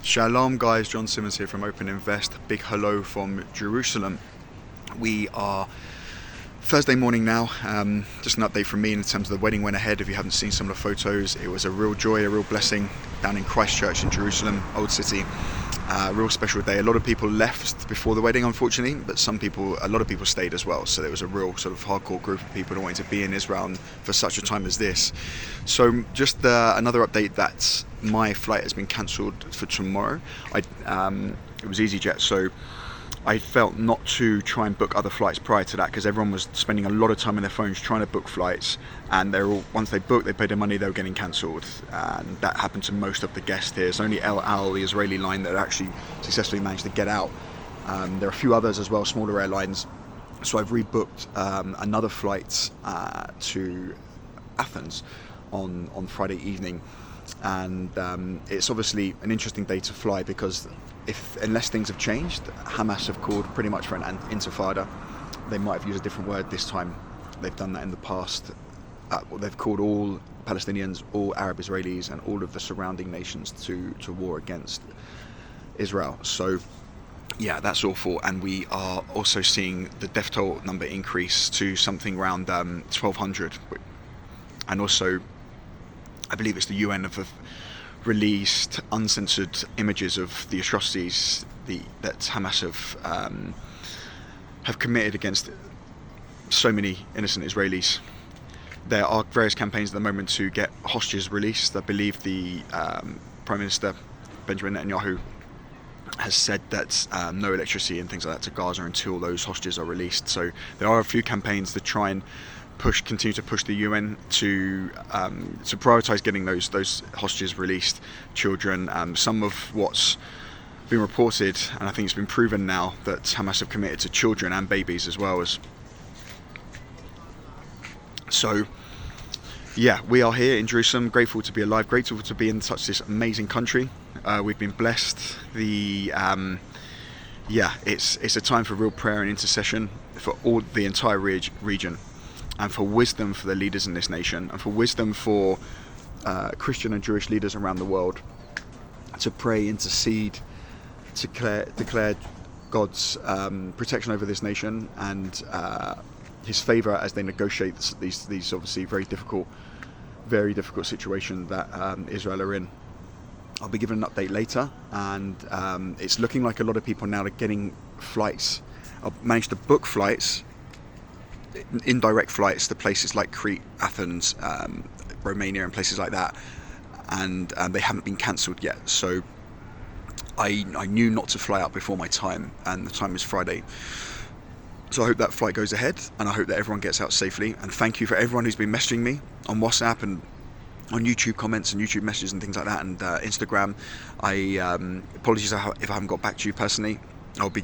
Shalom guys, John Simmons here from Open Invest. Big hello from Jerusalem. We are Thursday morning now. Just an update from me in terms of the wedding went ahead. If you haven't seen some of the photos, it was a real joy, a real blessing down in Christchurch in Jerusalem, Old City. Real special day. A lot of people left before the wedding, unfortunately, but a lot of people stayed as well. So there was a real sort of hardcore group of people that wanted to be in Israel for such a time as this. So just another update that my flight has been cancelled for tomorrow. It was EasyJet, so I felt not to try and book other flights prior to that because everyone was spending a lot of time on their phones trying to book flights, and once they booked, they paid their money, they were getting cancelled, and that happened to most of the guests here. It's only El Al, the Israeli line, that actually successfully managed to get out. There are a few others as well, smaller airlines. So I've rebooked another flight to Athens on Friday evening, and it's obviously an interesting day to fly because unless things have changed, Hamas have called pretty much for an intifada. They might have used a different word this time. They've done that in the past. They've called all Palestinians, all Arab Israelis, and all of the surrounding nations to war against Israel. So yeah, that's awful. And we are also seeing the death toll number increase to something around 1,200. And also, I believe it's the UN have released uncensored images of the atrocities that Hamas have committed against so many innocent Israelis. There are various campaigns at the moment to get hostages released. I believe the Prime Minister Benjamin Netanyahu has said that no electricity and things like that to Gaza until those hostages are released. So there are a few campaigns to try and continue to push the UN to prioritise getting those hostages released, children. Some of what's been reported, and I think it's been proven now, that Hamas have committed to children and babies as well as. So yeah, we are here in Jerusalem, grateful to be alive, grateful to be in such this amazing country. We've been blessed. It's a time for real prayer and intercession for the entire region, and for wisdom for the leaders in this nation, and for wisdom for Christian and Jewish leaders around the world to pray, intercede, declare God's protection over this nation and His favour as they negotiate these obviously very difficult situations that Israel are in. I'll be giving an update later, and it's looking like a lot of people now are getting flights. I've managed to book flights, indirect flights to places like Crete, Athens, Romania and places like that, and they haven't been cancelled yet. So I knew not to fly out before my time, and the time is Friday. So I hope that flight goes ahead, and I hope that everyone gets out safely. And thank you for everyone who's been messaging me on WhatsApp and on YouTube comments and YouTube messages and things like that, and Instagram. Apologies if I haven't got back to you personally. I'll be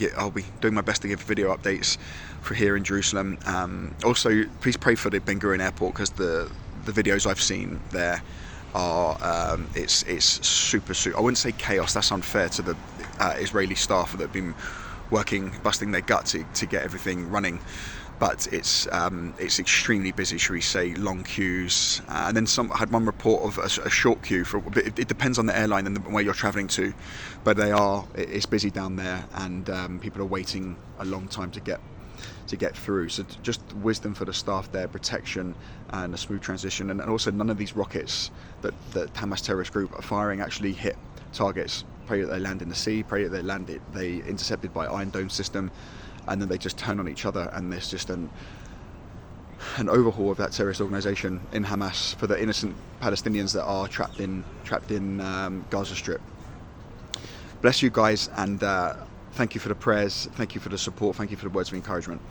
doing my best to give video updates for here in Jerusalem. Also, please pray for the Ben Gurion airport, because the videos I've seen there are it's super. I wouldn't say chaos. That's unfair to the Israeli staff that have been working, busting their gut to get everything running. But it's extremely busy, shall we say, long queues, and then I had one report of a short queue it depends on the airline and where you're travelling to, but it's busy down there, and people are waiting a long time to get through. So just wisdom for the staff there, protection and a smooth transition, and also none of these rockets that the Hamas terrorist group are firing actually hit targets. Pray that they land in the sea, pray that they intercepted by Iron Dome system, and then they just turn on each other, and there's just an overhaul of that terrorist organisation in Hamas for the innocent Palestinians that are trapped in Gaza Strip. Bless you guys, and thank you for the prayers, thank you for the support, thank you for the words of encouragement.